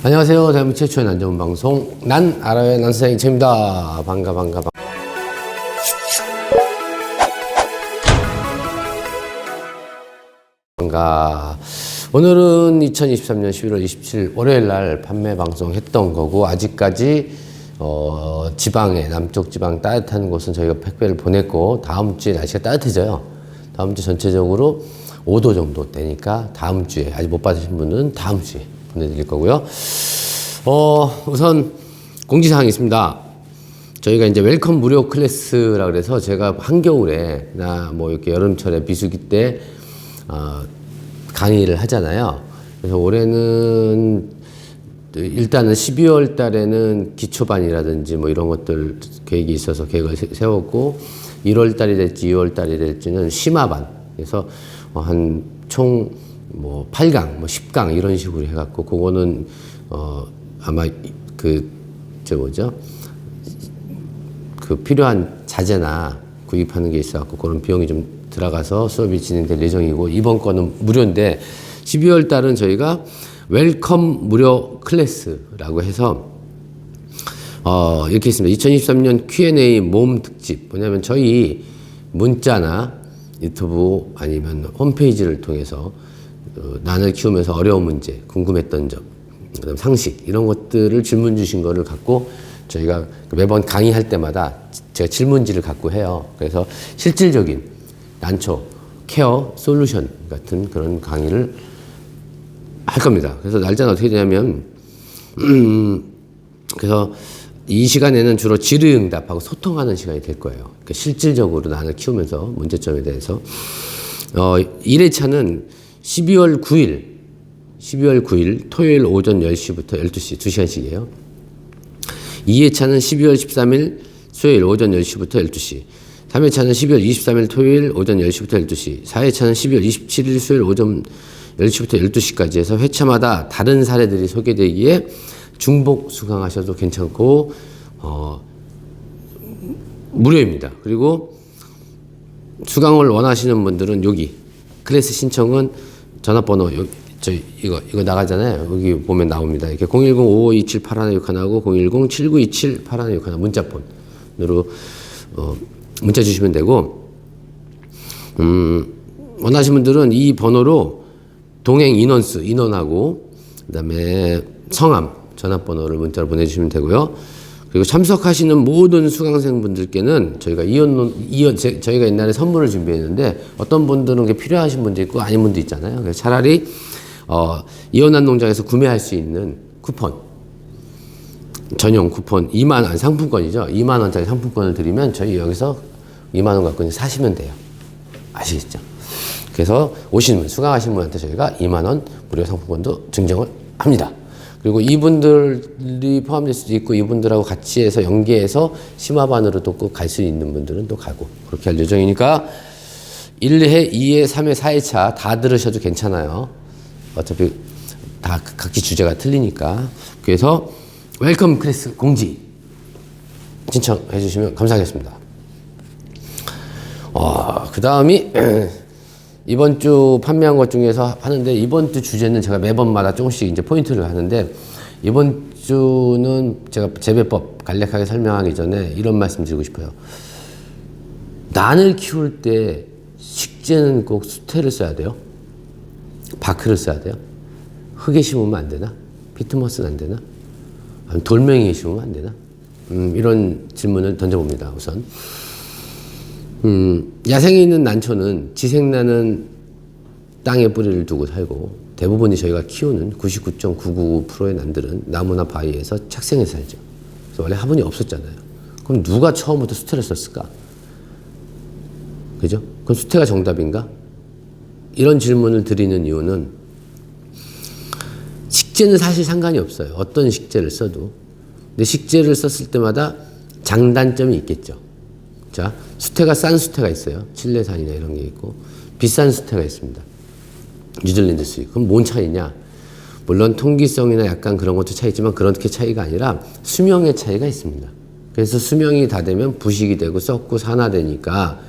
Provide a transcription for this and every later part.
안녕하세요. 대한민국 최초의 난전문 방송 난 알아요 난선생님 최입니다. 반가. 오늘은 2023년 11월 27일 월요일 날 판매 방송 했던 거고, 아직까지 지방에, 남쪽 지방 따뜻한 곳은 저희가 택배를 보냈고, 다음 주에 날씨가 따뜻해져요. 다음 주 전체적으로 5도 정도 되니까 다음 주에, 아직 못 받으신 분은 다음 주에 보내드릴 거고요. 우선 공지사항이 있습니다. 저희가 이제 웰컴 무료 클래스라 그래서, 제가 한겨울에나 뭐 이렇게 여름철에 비수기 때 강의를 하잖아요. 그래서 올해는 일단은 12월 달에는 기초반이라든지 뭐 이런 것들 계획이 있어서 계획을 세웠고, 1월 달이 될지 2월 달이 될지는 심화반. 그래서 한 총 뭐 8강, 뭐 10강 이런 식으로 해갖고, 그거는 아마 그 필요한 자재나 구입하는 게 있어갖고 그런 비용이 좀 들어가서 수업이 진행될 예정이고, 이번 거는 무료인데 12월 달은 저희가 웰컴 무료 클래스라고 해서 이렇게 있습니다. 2023년 Q&A 모음 특집. 뭐냐면 저희 문자나 유튜브 아니면 홈페이지를 통해서 난을 키우면서 어려운 문제, 궁금했던 점, 그다음 상식 이런 것들을 질문 주신 거를 갖고 저희가 매번 강의할 때마다 제가 질문지를 갖고 해요. 그래서 실질적인 난초 케어 솔루션 같은 그런 강의를 할 겁니다. 그래서 날짜는 어떻게 되냐면 그래서 이 시간에는 주로 질의응답하고 소통하는 시간이 될 거예요. 그러니까 실질적으로 난을 키우면서 문제점에 대해서 1회차는 12월 9일 토요일 오전 10시부터 12시 2시간씩이에요. 2회차는 12월 13일 수요일 오전 10시부터 12시, 3회차는 12월 23일 토요일 오전 10시부터 12시, 4회차는 12월 27일 수요일 오전 10시부터 12시까지 해서 회차마다 다른 사례들이 소개되기에 중복 수강하셔도 괜찮고 무료입니다. 그리고 수강을 원하시는 분들은 여기 클래스 신청은 전화번호 이거 나가잖아요. 여기 보면 나옵니다. 이렇게 010-5527-8161하고 010-7927-8161 문자폰으로 문자 주시면 되고, 원하시는 분들은 이 번호로 동행 인원하고 그다음에 성함, 전화번호를 문자로 보내주시면 되고요. 그리고 참석하시는 모든 수강생분들께는 저희가 저희가 옛날에 선물을 준비했는데, 어떤 분들은 그게 필요하신 분도 있고 아닌 분도 있잖아요. 그래서 차라리 이온한 농장에서 구매할 수 있는 쿠폰, 전용 쿠폰 2만원 상품권이죠. 2만원짜리 상품권을 드리면 저희 여기서 2만원 갖고 사시면 돼요. 아시겠죠? 그래서 오시는 분, 수강하신 분한테 저희가 2만원 무료 상품권도 증정을 합니다. 그리고 이분들이 포함될 수도 있고, 이분들하고 같이 해서 연계해서 심화반으로 또 꼭 갈 수 있는 분들은 또 가고, 그렇게 할 예정이니까 1회, 2회, 3회, 4회차 다 들으셔도 괜찮아요. 어차피 다 각기 주제가 틀리니까. 그래서 웰컴 클래스 공지 신청해 주시면 감사하겠습니다. 그 다음이 이번 주 판매한 것 중에서 하는데, 이번 주 주제는 제가 매번마다 조금씩 이제 포인트를 하는데, 이번 주는 제가 재배법 간략하게 설명하기 전에 이런 말씀 드리고 싶어요. 난을 키울 때 식재는 꼭 수태를 써야 돼요? 바크를 써야 돼요? 흙에 심으면 안 되나? 피트모스는 안 되나? 돌멩이에 심으면 안 되나? 이런 질문을 던져봅니다. 우선 야생에 있는 난초는 지생나는 땅에 뿌리를 두고 살고, 대부분이 저희가 키우는 99.999%의 난들은 나무나 바위에서 착생해서 살죠. 그래서 원래 화분이 없었잖아요. 그럼 누가 처음부터 수태를 썼을까? 그죠? 그럼 수태가 정답인가? 이런 질문을 드리는 이유는, 식재는 사실 상관이 없어요. 어떤 식재를 써도. 근데 식재를 썼을 때마다 장단점이 있겠죠. 자, 수태가 싼 수태가 있어요. 칠레산이나 이런 게 있고, 비싼 수태가 있습니다. 뉴질랜드 수입. 그럼 뭔 차이냐? 물론 통기성이나 약간 그런 것도 차이지만, 그렇게 차이가 아니라 수명의 차이가 있습니다. 그래서 수명이 다 되면 부식이 되고 썩고 산화되니까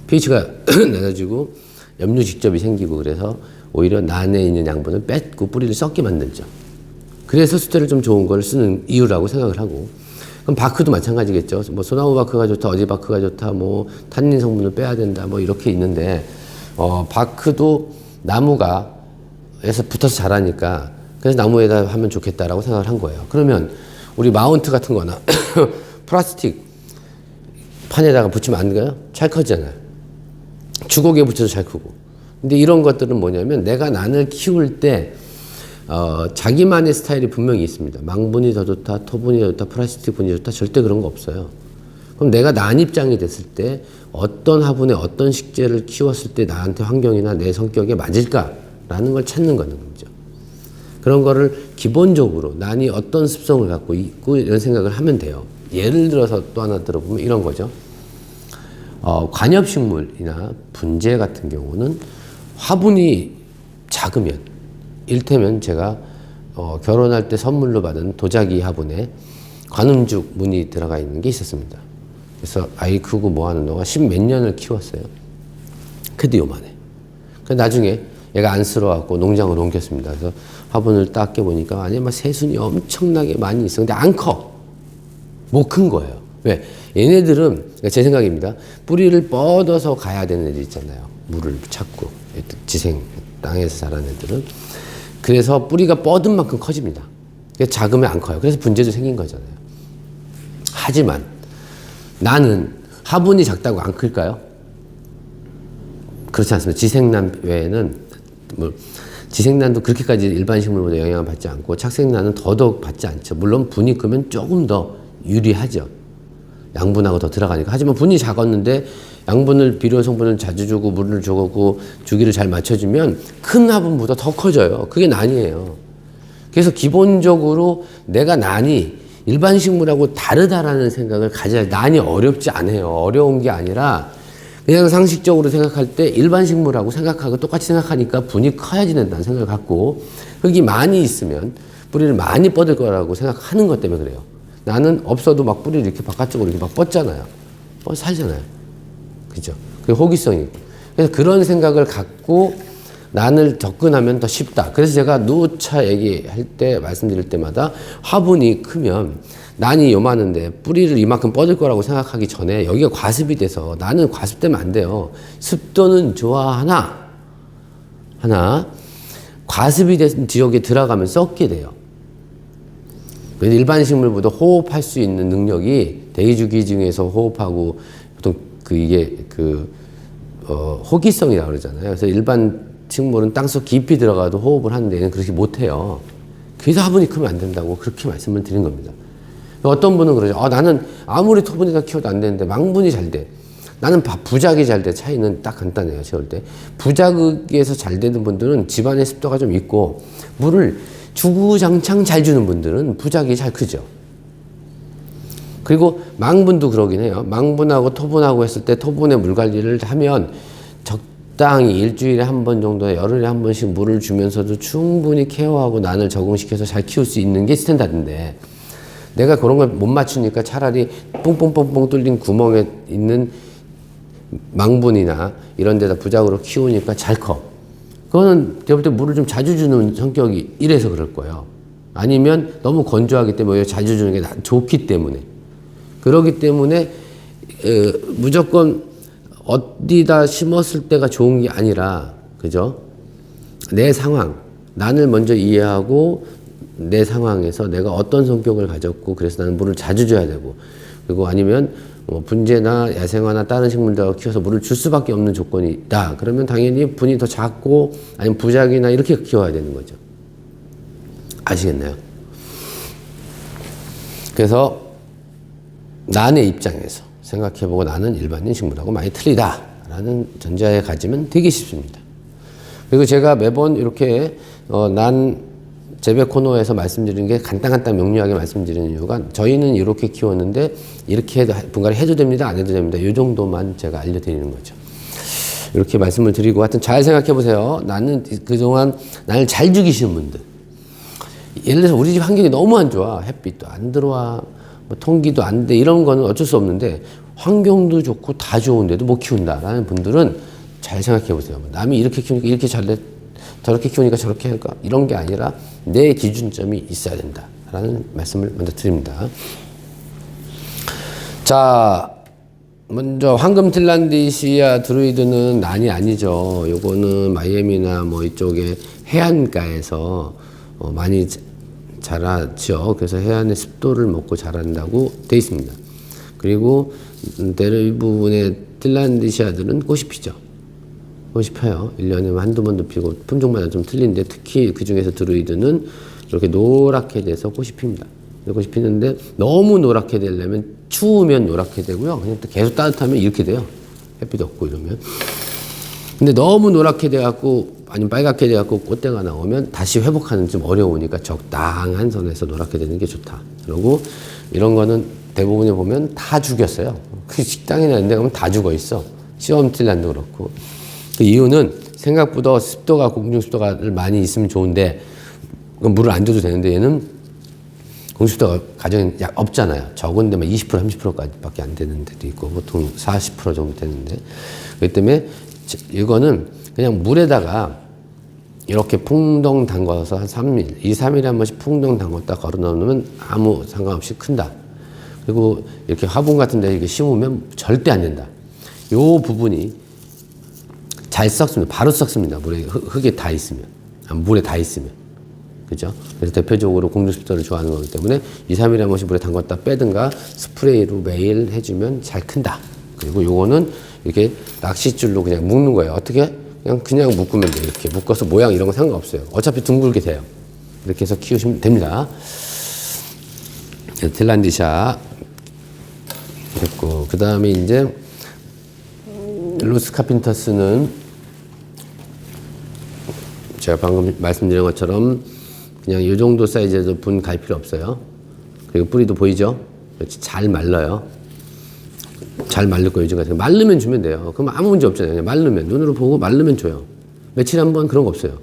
pH가 낮아지고 염류 직접이 생기고, 그래서 오히려 난에 있는 양분을 뺏고 뿌리를 썩게 만들죠. 그래서 수태를 좀 좋은 걸 쓰는 이유라고 생각을 하고, 그럼 바크도 마찬가지겠죠. 뭐 소나무 바크가 좋다, 어지 바크가 좋다, 뭐 탄닌 성분을 빼야 된다, 뭐 이렇게 있는데, 바크도 나무가 에서 붙어서 자라니까 그래서 나무에다 하면 좋겠다라고 생각을 한 거예요. 그러면 우리 마운트 같은 거나 플라스틱 판에다가 붙이면 안 돼요? 잘 커지잖아요. 주걱에 붙여도 잘 크고. 근데 이런 것들은 뭐냐면 내가 난을 키울 때 자기만의 스타일이 분명히 있습니다. 망분이 더 좋다, 토분이 더 좋다, 플라스틱 분이 좋다, 절대 그런 거 없어요. 그럼 내가 난 입장이 됐을 때 어떤 화분에 어떤 식재를 키웠을 때 나한테 환경이나 내 성격에 맞을까라는 걸 찾는 거는 거죠. 그런 거를 기본적으로 난이 어떤 습성을 갖고 있고 이런 생각을 하면 돼요. 예를 들어서 또 하나 들어보면 이런 거죠. 관엽식물이나 분재 같은 경우는 화분이 작으면, 일테면 제가 결혼할 때 선물로 받은 도자기 화분에 관음죽 문이 들어가 있는 게 있었습니다. 그래서 아이 크고 뭐 하는 동안 10몇 년을 키웠어요. 그래도 요만해. 그래서 나중에 얘가 안쓰러워갖고 농장으로 옮겼습니다. 그래서 화분을 딱 깨보니까 안에 막 새순이 엄청나게 많이 있어. 근데 안 커. 못 큰 거예요. 왜? 얘네들은, 제 생각입니다. 뿌리를 뻗어서 가야 되는 애들 있잖아요. 물을 찾고. 지생, 땅에서 자란 애들은. 그래서 뿌리가 뻗은 만큼 커집니다. 그래서 작으면 안 커요. 그래서 분재도 생긴 거잖아요. 하지만 나는 화분이 작다고 안 클까요? 그렇지 않습니다. 지생란 외에는, 뭐, 지생란도 그렇게까지 일반 식물보다 영향을 받지 않고 착생란은 더더욱 받지 않죠. 물론 분이 크면 조금 더 유리하죠. 양분하고 더 들어가니까. 하지만 분이 작았는데 양분을, 비료 성분을 자주 주고 물을 주고 주기를 잘 맞춰주면 큰 화분보다 더 커져요. 그게 난이에요. 그래서 기본적으로 내가 난이 일반 식물하고 다르다라는 생각을 가져야, 난이 어렵지 않아요. 어려운 게 아니라 그냥 상식적으로 생각할 때 일반 식물하고 생각하고 똑같이 생각하니까 분이 커야지 된다는 생각을 갖고, 흙이 많이 있으면 뿌리를 많이 뻗을 거라고 생각하는 것 때문에 그래요. 나는 없어도 막 뿌리를 이렇게 바깥쪽으로 이렇게 막 뻗잖아요. 살잖아요. 그죠? 그게 호기성이고. 그래서 그런 생각을 갖고 난을 접근하면 더 쉽다. 그래서 제가 누차 얘기할 때, 말씀드릴 때마다 화분이 크면 난이 요만한데 뿌리를 이만큼 뻗을 거라고 생각하기 전에 여기가 과습이 돼서, 나는 과습되면 안 돼요. 습도는 좋아하나, 과습이 된 지역에 들어가면 썩게 돼요. 일반 식물보다 호흡할 수 있는 능력이 대기주기 중에서 호흡하고 보통 호기성이라고 그러잖아요. 그래서 일반 식물은 땅속 깊이 들어가도 호흡을 하는데 얘는 그렇게 못해요. 그래서 화분이 크면 안 된다고 그렇게 말씀을 드린 겁니다. 어떤 분은 그러죠. 나는 아무리 토분에다 키워도 안 되는데 망분이 잘 돼. 나는 부작이 잘 돼. 차이는 딱 간단해요. 세울 때. 부작에서 잘 되는 분들은 집안의 습도가 좀 있고 물을 주구장창 잘 주는 분들은 부작이 잘 크죠. 그리고 망분도 그러긴 해요. 망분하고 토분하고 했을 때 토분의 물 관리를 하면 적당히 일주일에 한 번 정도, 열흘에 한 번씩 물을 주면서도 충분히 케어하고 난을 적응시켜서 잘 키울 수 있는 게 스탠다드인데, 내가 그런 걸 못 맞추니까 차라리 뽕뽕뽕뽕 뚫린 구멍에 있는 망분이나 이런 데다 부작으로 키우니까 잘 커. 그거는 제가 볼 때 물을 좀 자주 주는 성격이 이래서 그럴 거예요. 아니면 너무 건조하기 때문에 자주 주는 게 좋기 때문에. 그러기 때문에 무조건 어디다 심었을 때가 좋은 게 아니라, 그죠? 내 상황, 난을 먼저 이해하고 내 상황에서 내가 어떤 성격을 가졌고, 그래서 나는 물을 자주 줘야 되고, 그리고 아니면 뭐 분재나 야생화나 다른 식물들 키워서 물을 줄 수밖에 없는 조건이 있다. 그러면 당연히 분이 더 작고 아니면 부작이나 이렇게 키워야 되는 거죠. 아시겠나요? 그래서 난의 입장에서 생각해보고 나는 일반인 식물하고 많이 틀리다라는 전제에 가지면 되게 쉽습니다. 그리고 제가 매번 이렇게 난 재배 코너에서 말씀드리는 게 간단간단 명료하게 말씀드리는 이유가, 저희는 이렇게 키웠는데 이렇게 분갈이 해도 됩니다, 안 해도 됩니다. 이 정도만 제가 알려드리는 거죠. 이렇게 말씀을 드리고, 하여튼 잘 생각해 보세요. 나는 그동안 나를 잘 죽이시는 분들, 예를 들어서 우리 집 환경이 너무 안 좋아. 햇빛도 안 들어와, 뭐 통기도 안 돼. 이런 거는 어쩔 수 없는데 환경도 좋고 다 좋은데도 못 키운다라는 분들은 잘 생각해 보세요. 남이 이렇게 키우니까 이렇게 잘 저렇게 키우니까 저렇게 할까? 이런 게 아니라 내 기준점이 있어야 된다라는 말씀을 먼저 드립니다. 자, 먼저 황금 틸란디시아 드루이드는 난이 아니죠. 요거는 마이애미나 뭐 이쪽에 해안가에서 많이 자라죠. 그래서 해안의 습도를 먹고 자란다고 돼 있습니다. 그리고 대부분의 틸란디시아들은 꽃이 피죠. 꽃이 펴요. 1년에 한두 번도 피고 품종마다 좀 틀린데 특히 그 중에서 드루이드는 이렇게 노랗게 돼서 꽃이 핍니다. 꽃이 피는데 너무 노랗게 되려면 추우면 노랗게 되고요. 그냥 또 계속 따뜻하면 이렇게 돼요. 햇빛 없고 이러면. 근데 너무 노랗게 돼갖고 아니면 빨갛게 돼갖고 꽃대가 나오면 다시 회복하는 좀 어려우니까 적당한 선에서 노랗게 되는 게 좋다. 그리고 이런 거는 대부분에 보면 다 죽였어요. 그 식당이나 이런 데 가면 다 죽어 있어. 시험틸란도 그렇고. 그 이유는 생각보다 습도가 공중 습도가 많이 있으면 좋은데 물을 안 줘도 되는데 얘는 공습도가 가정에 없잖아요. 적은데 막 20% 30%까지밖에 안 되는 데도 있고 보통 40% 정도 되는데 그렇기 때문에 이거는 그냥 물에다가 이렇게 풍덩 담궈서 한 3일, 2, 3일에 한 번씩 풍덩 담궜다 걸어 놓으면 아무 상관없이 큰다. 그리고 이렇게 화분 같은 데 이렇게 심으면 절대 안 된다. 요 부분이 잘 썩습니다. 바로 썩습니다. 물에 흙에 다 있으면. 물에 다 있으면. 그죠? 그래서 대표적으로 공중습도를 좋아하는 거기 때문에 2, 3일에 한 번씩 물에 담갔다 빼든가 스프레이로 매일 해주면 잘 큰다. 그리고 요거는 이렇게 낚싯줄로 그냥 묶는 거예요. 어떻게? 그냥 묶으면 돼요. 이렇게 묶어서 모양 이런 거 상관없어요. 어차피 둥글게 돼요. 이렇게 해서 키우시면 됩니다. 틸란디샤 됐고, 그 다음에 이제 로스 카핀터스는 제가 방금 말씀드린 것처럼 그냥 이 정도 사이즈에서 분 갈 필요 없어요. 그리고 뿌리도 보이죠? 그렇지, 잘 말라요. 잘 말릴 거예요. 요즘 같은 거. 말르면 주면 돼요. 그럼 아무 문제 없잖아요. 그냥 말르면, 눈으로 보고 말르면 줘요. 며칠에 한 번 그런 거 없어요.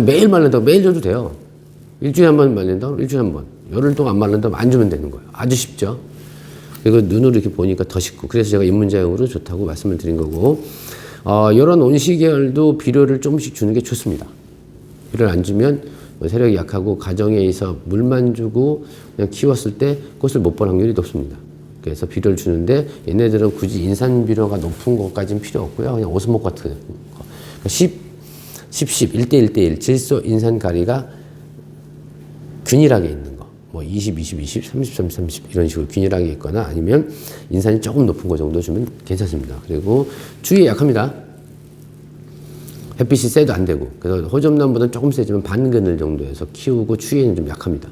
매일 말른다고 매일 줘도 돼요. 일주일에 한 번 말린다고 일주일에 한 번. 열흘 동안 안 말른다고 안 주면 되는 거예요. 아주 쉽죠? 그리고 눈으로 이렇게 보니까 더 쉽고. 그래서 제가 입문자용으로 좋다고 말씀을 드린 거고, 이런 온시계열도 비료를 조금씩 주는 게 좋습니다. 비료를 안 주면 세력이 약하고 가정에서 물만 주고 그냥 키웠을 때 꽃을 못 볼 확률이 높습니다. 그래서 비료를 주는데 얘네들은 굳이 인산 비료가 높은 것까지는 필요 없고요. 그냥 오스모 같은 거. 10, 1대1, 1대1 질소 인산 가리가 균일하게 있는 거. 뭐 20, 20, 20, 30, 30, 30 이런 식으로 균일하게 있거나 아니면 인산이 조금 높은 거 정도 주면 괜찮습니다. 그리고 추위에 약합니다. 햇빛이 세도 안 되고. 그래서 호접란보다는 조금 세지만 반그늘 정도에서 키우고 추위에는 좀 약합니다.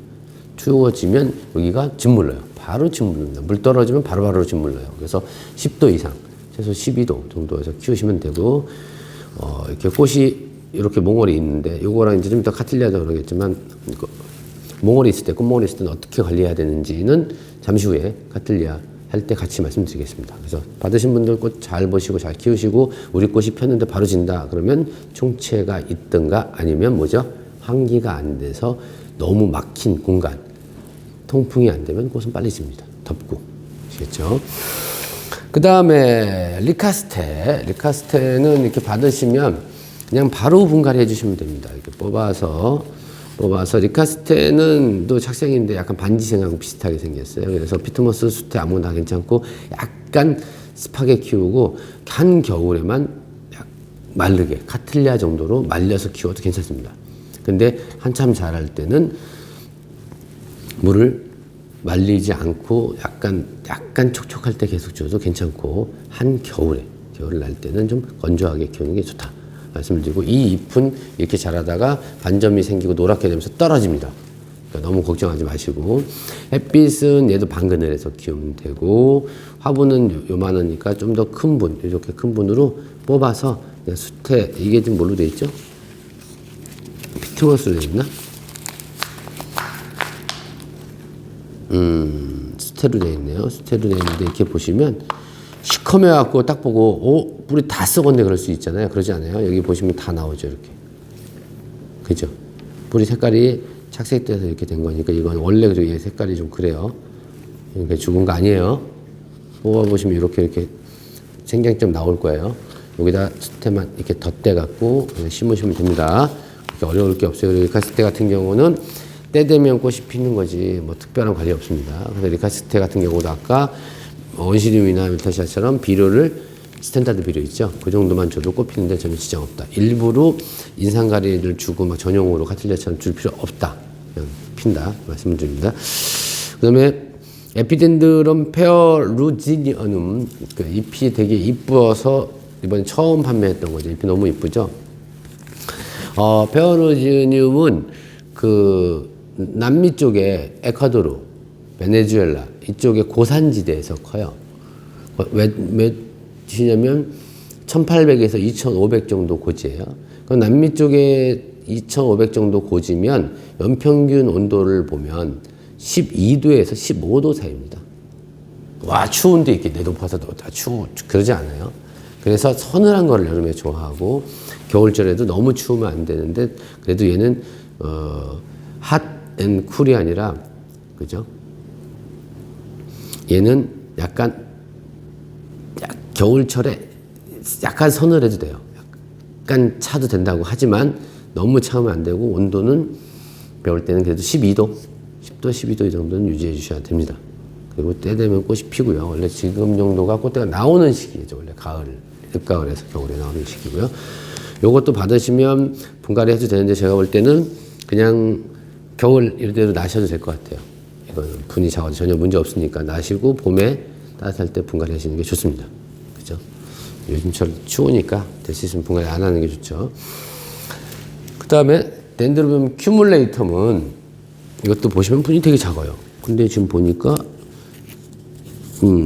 추워지면 여기가 짓물러요. 바로 짓물릅니다. 물 떨어지면 바로바로 짓물러요. 그래서 10도 이상, 최소 12도 정도에서 키우시면 되고, 이렇게 꽃이 이렇게 몽골이 있는데, 요거랑 이제 좀 이따 카틸리아도 그러겠지만, 몽골이 있을 때, 꽃몽골이 있을 때는 어떻게 관리해야 되는지는 잠시 후에 카틸리아 할 때 같이 말씀드리겠습니다. 그래서 받으신 분들 꽃 잘 보시고 잘 키우시고, 우리 꽃이 폈는데 바로 진다. 그러면 총체가 있든가 아니면 뭐죠? 환기가 안 돼서 너무 막힌 공간, 통풍이 안 되면 꽃은 빨리 집니다. 덥고. 아시겠죠? 그 다음에 리카스테. 리카스테는 이렇게 받으시면 그냥 바로 분갈이 해주시면 됩니다. 이렇게 뽑아서 리카스테는 또 착색인데 약간 반지생하고 비슷하게 생겼어요. 그래서 피트모스 수테 아무거나 다 괜찮고 약간 습하게 키우고 한겨울에만 마르게 카틸리아 정도로 말려서 키워도 괜찮습니다. 근데 한참 자랄 때는 물을 말리지 않고 약간 촉촉할 때 계속 줘도 괜찮고 겨울 날 때는 좀 건조하게 키우는 게 좋다 말씀을 드리고, 이 잎은 이렇게 자라다가 반점이 생기고 노랗게 되면서 떨어집니다. 그러니까 너무 걱정하지 마시고, 햇빛은 얘도 반그늘에서 키우면 되고, 화분은 요만하니까 좀 더 큰 분, 이렇게 큰 분으로 뽑아서 그냥 수태, 이게 지금 뭘로 돼 있죠? 피트모스로 돼 있나? 수태로 되어 있네요. 수태로 되어 있는데 이렇게 보시면 시커매갖고 딱 보고 뿌리 다 썩었네 그럴 수 있잖아요. 그러지 않아요? 여기 보시면 다 나오죠. 이렇게. 그죠? 뿌리 색깔이 착색돼서 이렇게 된 거니까 이건 원래 얘 색깔이 좀 그래요. 그러니까 죽은 거 아니에요. 뽑아보시면 이렇게 생장점 나올 거예요. 여기다 스테만 이렇게 덧대갖고 그냥 심으시면 됩니다. 그렇게 어려울 게 없어요. 그리고 리카스테 같은 경우는 때 되면 꽃이 피는 거지 뭐 특별한 관리 없습니다. 그래서 리카스테 같은 경우도 아까 온시듐이나 밀타시아처럼 비료를 스탠다드 비료 있죠. 그 정도만 줘도 꽃 피는데 전혀 지장 없다. 일부러 인상가리를 주고 막 전용으로 카틀리아처럼 줄 필요 없다. 그냥 핀다 말씀을 드립니다. 그 다음에 에피덴드럼 페어루지니언um, 그 잎이 되게 이쁘어서 이번에 처음 판매했던 거죠. 잎이 너무 이쁘죠. 페어루지니움은 그 남미 쪽에 에콰도르, 베네수엘라 이쪽에 고산지대에서 커요. 몇 시냐면 1800에서 2500 정도 고지예요. 그럼 남미 쪽에 2500 정도 고지면 연평균 온도를 보면 12도에서 15도 사이입니다. 와, 추운데 이렇게 내 높아서도 다 그러지 않아요. 그래서 서늘한 거를 여름에 좋아하고 겨울철에도 너무 추우면 안 되는데 그래도 얘는 핫 앤 쿨이 아니라 그죠? 얘는 약간 겨울철에 약간 서늘해도 돼요. 약간 차도 된다고 하지만 너무 차면 안 되고 온도는 배울 때는 그래도 12도, 10도, 12도 이 정도는 유지해 주셔야 됩니다. 그리고 때 되면 꽃이 피고요. 원래 지금 정도가 꽃대가 나오는 시기죠. 원래 가을, 늦가을에서 겨울에 나오는 시기고요. 요것도 받으시면 분갈이 해도 되는데 제가 볼 때는 그냥 겨울 이대로 나셔도 될 것 같아요. 이거는 분이 작아도 전혀 문제 없으니까 나시고 봄에 따뜻할 때 분갈이 하시는 게 좋습니다. 그죠? 요즘처럼 추우니까 될 수 있으면 분갈이 안 하는 게 좋죠. 그 다음에 덴드로비움 큐뮬레이텀은 이것도 보시면 분이 되게 작아요. 근데 지금 보니까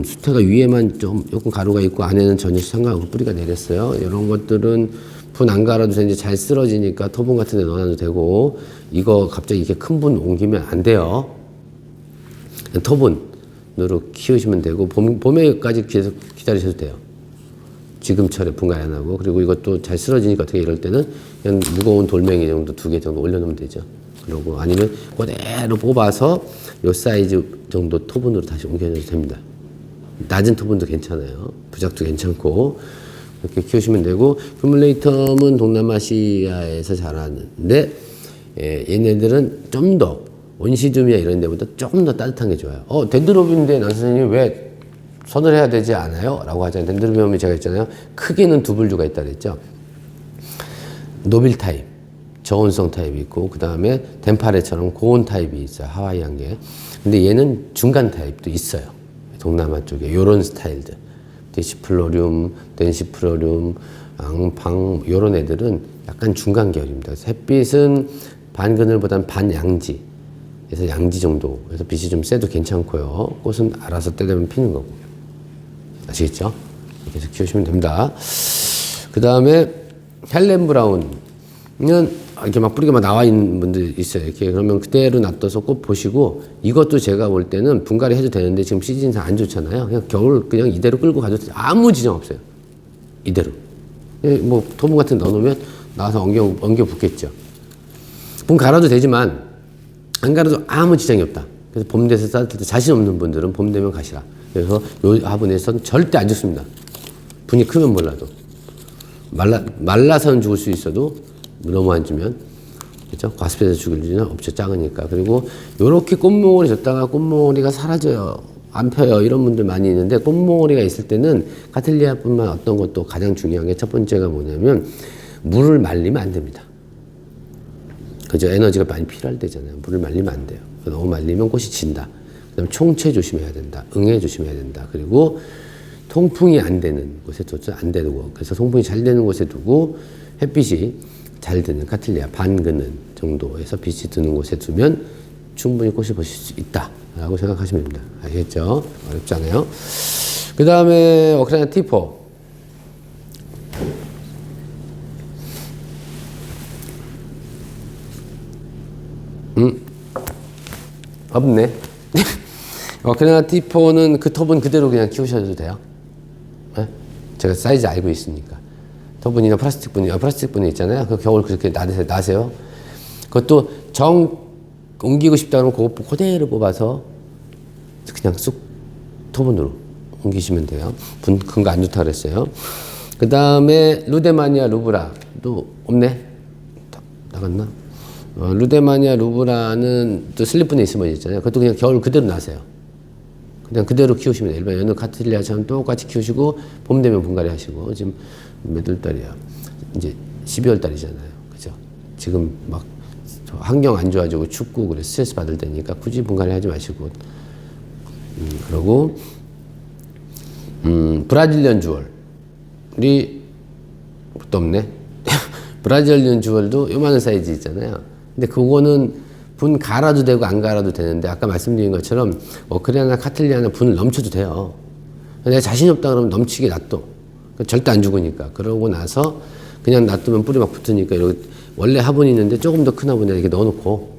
수태가 위에만 좀 조금 가루가 있고 안에는 전혀 상관없고 뿌리가 내렸어요. 이런 것들은 분 안 갈아도 되는데 잘 쓰러지니까 토분 같은 데 넣어놔도 되고 이거 갑자기 이렇게 큰 분 옮기면 안 돼요. 토분으로 키우시면 되고 봄에까지 계속 기다리셔도 돼요. 지금철에 분갈이 안 하고 그리고 이것도 잘 쓰러지니까 어떻게 이럴 때는 그냥 무거운 돌멩이 정도 2개 정도 올려놓으면 되죠. 그러고 아니면 그대로 뽑아서 요 사이즈 정도 토분으로 다시 옮겨줘도 됩니다. 낮은 토분도 괜찮아요. 부작도 괜찮고 이렇게 키우시면 되고 큐뮬레이텀은 동남아시아에서 자라는데 얘네들은 좀 더 온시듐이나 이런 데보다 조금 더 따뜻한 게 좋아요. 덴드로비움인데 난 선생님 왜 서늘해야 되지 않아요? 라고 하잖아요. 덴드로비움이 제가 있잖아요. 크게는 두 분류가 있다 그랬죠. 노빌 타입, 저온성 타입이 있고 그 다음에 덴파레처럼 고온 타입이 있어요. 하와이안 게. 근데 얘는 중간 타입도 있어요. 동남아 쪽에 요런 스타일들. 데시플로륨, 덴시플로륨, 앙팡 요런 애들은 약간 중간 계열입니다. 햇빛은 반그늘보다는 반양지. 그래서 양지 정도. 그래서 빛이 좀 세도 괜찮고요. 꽃은 알아서 때 되면 피는 거고요. 아시겠죠? 이렇게 해서 키우시면 됩니다. 그 다음에 헬렌 브라운은 이렇게 막 뿌리가 막 나와 있는 분들 있어요. 이렇게 그러면 그대로 놔둬서 꽃 보시고 이것도 제가 볼 때는 분갈이 해도 되는데 지금 시즌상 안 좋잖아요. 그냥 겨울 그냥 이대로 끌고 가도 아무 지장 없어요. 이대로. 뭐 토분 같은 데 넣어놓으면 나와서 엉겨 붙겠죠. 분 갈아도 되지만 안 갈아도 아무 지장이 없다. 그래서 봄 돼서 따뜻할 때 자신 없는 분들은 봄 되면 가시라. 그래서 요 화분에서는 절대 안 죽습니다. 분이 크면 몰라도. 말라서는 죽을 수 있어도 너무 안 주면 그렇죠? 과습해서 죽을 일은 없죠. 작으니까. 그리고 요렇게 꽃몽오리 줬다가 꽃몽오리가 사라져요. 안 펴요. 이런 분들 많이 있는데 꽃몽오리가 있을 때는 카틀리아뿐만 어떤 것도 가장 중요한 게 첫 번째가 뭐냐면 물을 말리면 안 됩니다. 그죠? 에너지가 많이 필요할 때잖아요. 물을 말리면 안 돼요. 너무 말리면 꽃이 진다. 그다음에 총체 조심해야 된다. 응애 조심해야 된다. 그리고 통풍이 안 되는 곳에 둬서 안 되고 그래서 통풍이 잘 되는 곳에 두고 햇빛이 잘 드는 카틀리아 반그는 정도에서 빛이 드는 곳에 두면 충분히 꽃을 보실 수 있다라고 생각하시면 됩니다. 아시겠죠? 어렵지 않아요. 그 다음에 오크라이나 티포. 없네. 오크라이나 티포는 그 톱은 그대로 그냥 키우셔도 돼요. 네? 제가 사이즈 알고 있으니까. 토분이나 플라스틱 분이 있잖아요. 그 겨울 그렇게 나세요. 그것도 옮기고 싶다 그러면 그거 그대로 뽑아서 그냥 쑥 토분으로 옮기시면 돼요. 분 큰 거 안 좋다 그랬어요. 그 다음에 루데마니아 루브라도 없네. 나갔나? 루데마니아 루브라는 또 슬립분에 있으면 있잖아요. 그것도 그냥 겨울 그대로 나세요. 그냥 그대로 키우시면 돼요. 일반 연어 카틸리아처럼 똑같이 키우시고 봄 되면 분갈이 하시고. 지금 몇 월 달이야? 이제 12월 달이잖아요. 그죠? 지금 막 환경 안 좋아지고 춥고 그래 스트레스 받을 때니까 굳이 분갈이 하지 마시고. 그러고 브라질리언 주얼이 또 없네. 브라질리언 주얼도 요만한 사이즈 있잖아요. 근데 그거는 분 갈아도 되고 안 갈아도 되는데 아까 말씀드린 것처럼 오크리아나 카틸리아나 분을 넘쳐도 돼요. 내가 자신이 없다 그러면 넘치게 놔둬. 절대 안 죽으니까. 그러고 나서 그냥 놔두면 뿌리 막 붙으니까 이렇게 원래 화분이 있는데 조금 더 큰 화분에 이렇게 넣어놓고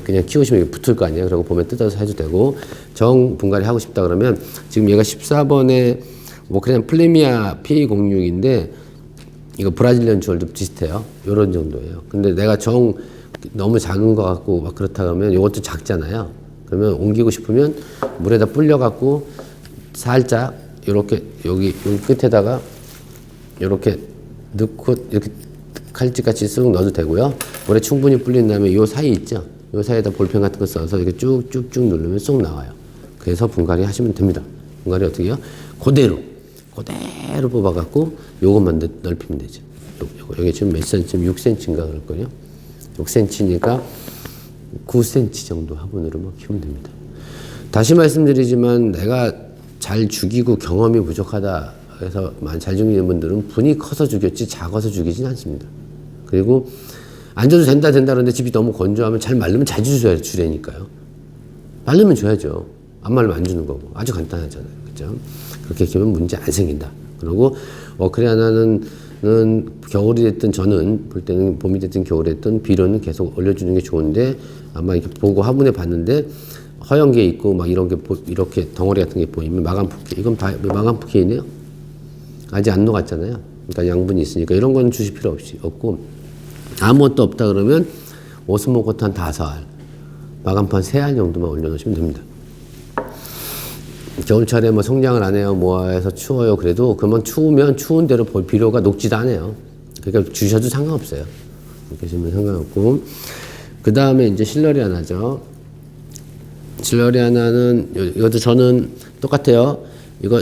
그냥 키우시면 이게 붙을 거 아니에요. 그리고 봄에 뜯어서 해도 되고 정 분갈이 하고 싶다 그러면 지금 얘가 14번에 오크리아나 플레미아 PA06인데 이거 브라질리언 주얼도 비슷해요. 요런 정도예요. 근데 내가 정 너무 작은 거 같고 막 그렇다 그러면 요것도 작잖아요. 그러면 옮기고 싶으면 물에다 불려갖고 살짝 요렇게 여기 끝에다가 요렇게 넣고 이렇게 칼집같이 쓱 넣어도 되고요. 물에 충분히 불린 다음에 요 사이 있죠. 요 사이에다 볼펜 같은 거 써서 이렇게 쭉쭉쭉 누르면 쏙 나와요. 그래서 분갈이 하시면 됩니다. 분갈이 어떻게 해요? 그대로 뽑아갖고 요것만 넓히면 되죠. 여기 지금 몇 cm? 6cm인가 그럴걸요? 6cm니까 9cm 정도 화분으로 뭐 키우면 됩니다. 다시 말씀드리지만 내가 잘 죽이고 경험이 부족하다 해서 잘 죽이는 분들은 분이 커서 죽였지 작아서 죽이진 않습니다. 그리고 안 줘도 된다 그러는데 집이 너무 건조하면 잘 말르면 자주 주라니까요. 말르면 줘야죠. 안 말르면 안 주는 거고. 아주 간단하잖아요. 그죠? 그렇게 키우면 문제 안 생긴다. 그리고 오크리아나는 겨울이 됐든 저는 볼 때는 봄이 됐든 겨울이 됐든 비료는 계속 올려주는 게 좋은데 아마 이렇게 보고 화분에 봤는데 허연 게 있고 막 이런 게 이렇게 덩어리 같은 게 보이면 마감포케 이건 다 마감포케이네요. 아직 안 녹았잖아요. 그러니까 양분이 있으니까 이런 건 주실 필요 없고 아무것도 없다 그러면 오스모코트 한 5알 마감판 3알 정도만 올려놓으시면 됩니다. 겨울철에 뭐 성장을 안 해요, 뭐 해서 추워요. 그래도 그러면 추우면 추운 대로 비료가 녹지도 않아요. 그러니까 주셔도 상관없어요. 이렇게 주면 상관없고. 그 다음에 이제 실러리아나죠. 실러리아나는 이것도 저는 똑같아요. 이거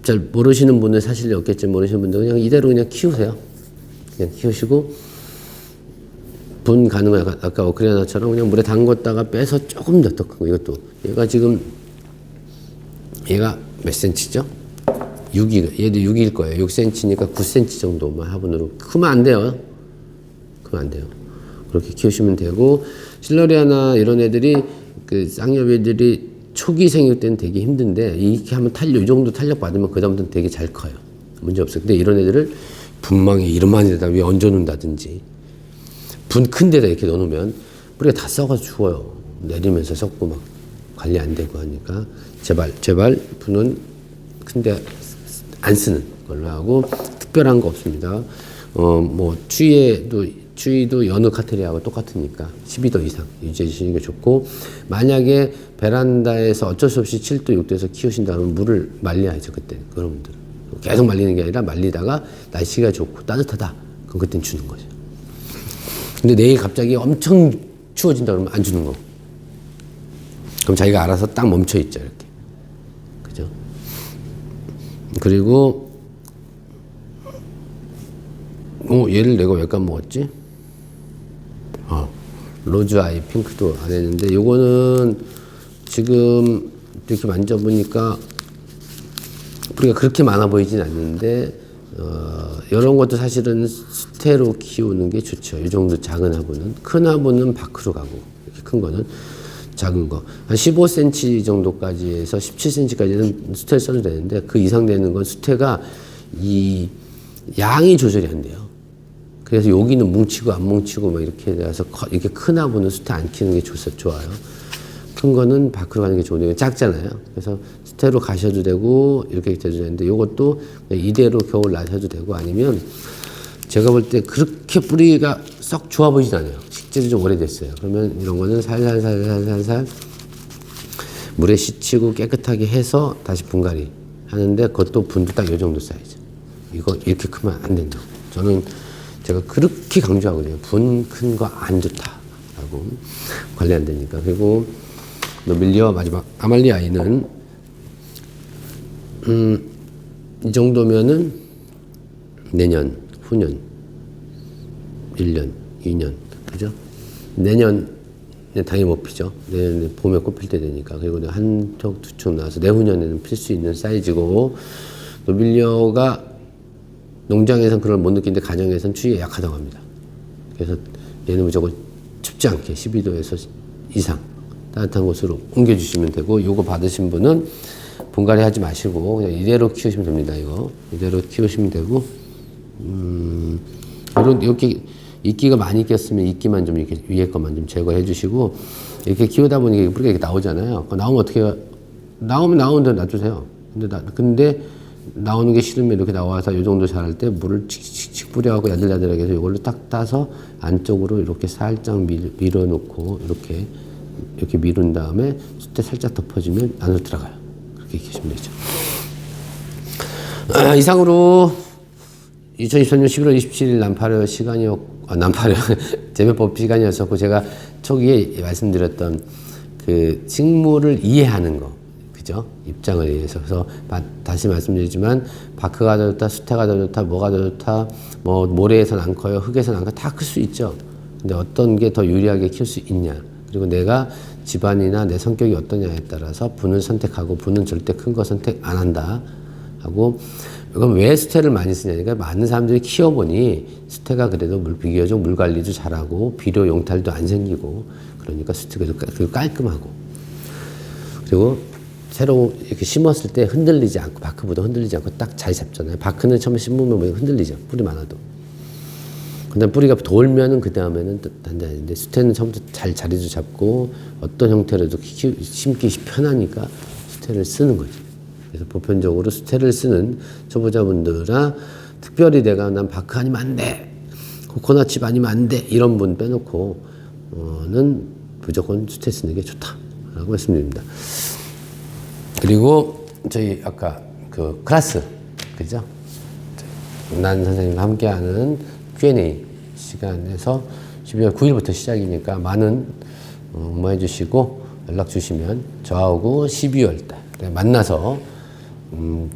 잘 모르시는 분은 사실 없겠지. 모르시는 분들 그냥 이대로 그냥 키우세요. 그냥 키우시고 분 가는 거 아까 오크리아나처럼 그냥 물에 담궜다가 빼서 조금 더 큰 거. 이것도 얘가 몇 cm죠? 6이, 얘도 6일 거예요. 6cm니까 9cm 정도만 화분으로. 크면 안 돼요. 그렇게 키우시면 되고, 실러리아나 이런 애들이, 쌍엽 애들이 초기 생육 때는 되게 힘든데, 이렇게 하면 이 정도 탄력 받으면 그다음부터는 되게 잘 커요. 문제 없어요. 근데 이런 애들을 분망에 이름만 데다 위에 얹어놓는다든지, 분 큰 데다 이렇게 넣어놓으면 뿌리가 다 썩어서 죽어요. 내리면서 썩고 막 관리 안 되고 하니까. 제발 분은 큰데 안 쓰는 걸로 하고 특별한 거 없습니다. 뭐 추위도 여느 카테리아하고 똑같으니까 12도 이상 유지해 주시는 게 좋고 만약에 베란다에서 어쩔 수 없이 7도 6도에서 키우신다면 물을 말려야죠. 그때 그런 분들은 계속 말리는 게 아니라 말리다가 날씨가 좋고 따뜻하다 그럼 그땐 주는 거죠. 근데 내일 갑자기 엄청 추워진다 그러면 안 주는 거고 그럼 자기가 알아서 딱 멈춰 있죠. 이렇게. 그죠? 그리고, 얘를 내가 왜 까먹었지? 로즈 아이 핑크도 안 했는데, 요거는 지금 이렇게 만져보니까 뿌리가 그렇게 많아 보이진 않는데, 이런 것도 사실은 수태로 키우는 게 좋죠. 이 정도 작은 화분은. 큰 화분은 밖으로 가고, 이렇게 큰 거는. 작은 거. 한 15cm 정도까지 해서 17cm까지는 수태를 써도 되는데 그 이상 되는 건 수태가 이 양이 조절이 안 돼요. 그래서 여기는 뭉치고 안 뭉치고 막 이렇게 돼서 이렇게 큰 화분은 수태 안 키우는 게 좋아요. 큰 거는 밖으로 가는 게 좋은데 작잖아요. 그래서 수태로 가셔도 되고 이렇게 돼도 되는데 이것도 이대로 겨울 나셔도 되고 아니면 제가 볼 때 그렇게 뿌리가 썩 좋아 보이진 않아요. 식재도 좀 오래됐어요. 그러면 이런 거는 살살 물에 씻히고 깨끗하게 해서 다시 분갈이 하는데 그것도 분도 딱 이 정도 사이즈. 이거 이렇게 크면 안 된다고. 저는 제가 그렇게 강조하거든요. 분 큰 거 안 좋다라고. 관리 안 되니까. 그리고 노밀리아 마지막 아말리아이는 이 정도면은 내년, 후년, 1년, 2년, 그죠? 내년에 당연히 못 피죠. 내년에 봄에 꽃 필 때 되니까. 그리고 한 쪽, 두 쪽 나와서 내후년에는 필 수 있는 사이즈고, 노밀리아가 농장에서는 그걸 못 느끼는데 가정에서는 추위에 약하다고 합니다. 그래서 얘는 무조건 춥지 않게 12도에서 이상 따뜻한 곳으로 옮겨주시면 되고, 요거 받으신 분은 분갈이 하지 마시고 그냥 이대로 키우시면 됩니다. 이거 이대로 키우시면 되고, 이렇게 이끼가 많이 꼈으면 이끼만 좀 이렇게 위에 것만 좀 제거해 주시고, 이렇게 키우다 보니 뿌리가 이렇게 나오잖아요. 나오면 어떻게 나오는 대로 놔두세요. 근데 나오는 게 싫으면 이렇게 나와서 이 정도 자랄 때 물을 칙칙칙 뿌려갖고 야들야들하게 해서 이걸로 딱 따서 안쪽으로 이렇게 살짝 밀어놓고 이렇게 밀은 다음에 숯에 살짝 덮어주면 안으로 들어가요. 그렇게 계시면 되죠. 이상으로 2023년 11월 27일 난파려 재배법 시간이었었고, 제가 초기에 말씀드렸던 그 식물을 이해하는 거, 그죠? 입장을 이해해서. 그래서 다시 말씀드리지만, 바크가 더 좋다, 수태가 더 좋다, 뭐가 더 좋다, 뭐 모래에서는 안 커요, 흙에서는 안 커요, 다 클 수 있죠. 근데 어떤 게 더 유리하게 키울 수 있냐, 그리고 내가 집안이나 내 성격이 어떠냐에 따라서 분을 선택하고, 분은 절대 큰 거 선택 안 한다 하고, 이건 왜 수태를 많이 쓰냐니까, 많은 사람들이 키워보니 수태가 그래도 비교적 물 관리도 잘하고 비료 용탈도 안 생기고, 그러니까 수태가 깔끔하고, 그리고 새로 이렇게 심었을 때 흔들리지 않고, 바크보다 흔들리지 않고 딱 잘 잡잖아요. 바크는 처음에 심으면 흔들리죠. 뿌리 많아도. 근데 뿌리가 돌면은 그 다음에는 단단한데, 수태는 처음부터 잘 자리도 잡고 어떤 형태로도 심기 편하니까 수태를 쓰는 거죠. 그래서 보편적으로 수태를 쓰는 초보자분들아, 특별히 내가 난 바크 아니면 안 돼, 코코넛칩 아니면 안 돼, 이런 분 빼놓고는 무조건 수태 쓰는 게 좋다라고 말씀드립니다. 그리고 저희 아까 그 클래스, 그죠? 난 선생님과 함께하는 Q&A 시간에서 12월 9일부터 시작이니까 많은 응모해 주시고 연락 주시면 저하고 12월 달에 만나서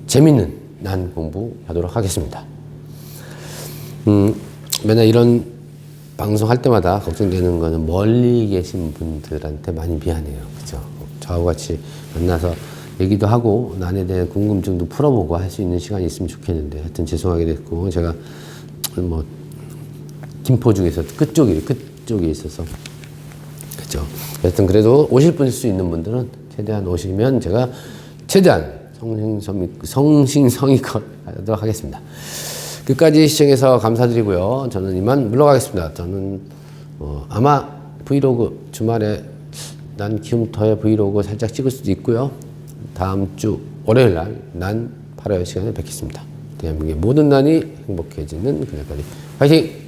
재밌는 난 공부 하도록 하겠습니다. 맨날 이런 방송 할 때마다 걱정되는 거는 멀리 계신 분들한테 많이 미안해요. 그죠? 저하고 같이 만나서 얘기도 하고 난에 대한 궁금증도 풀어보고 할 수 있는 시간이 있으면 좋겠는데, 하여튼 죄송하게 됐고, 제가 뭐 김포 중에서 끝쪽에 있어서, 그죠? 하여튼 그래도 오실 분 수 있는 분들은 최대한 오시면 제가 최대한 성심성의껏 하도록 하겠습니다. 끝까지 시청해서 감사드리고요. 저는 이만 물러가겠습니다. 저는 아마 브이로그 주말에 난 키움터의 브이로그 살짝 찍을 수도 있고요. 다음 주 월요일 날 난 8월 시간에 뵙겠습니다. 대한민국의 모든 난이 행복해지는 그날까지 화이팅!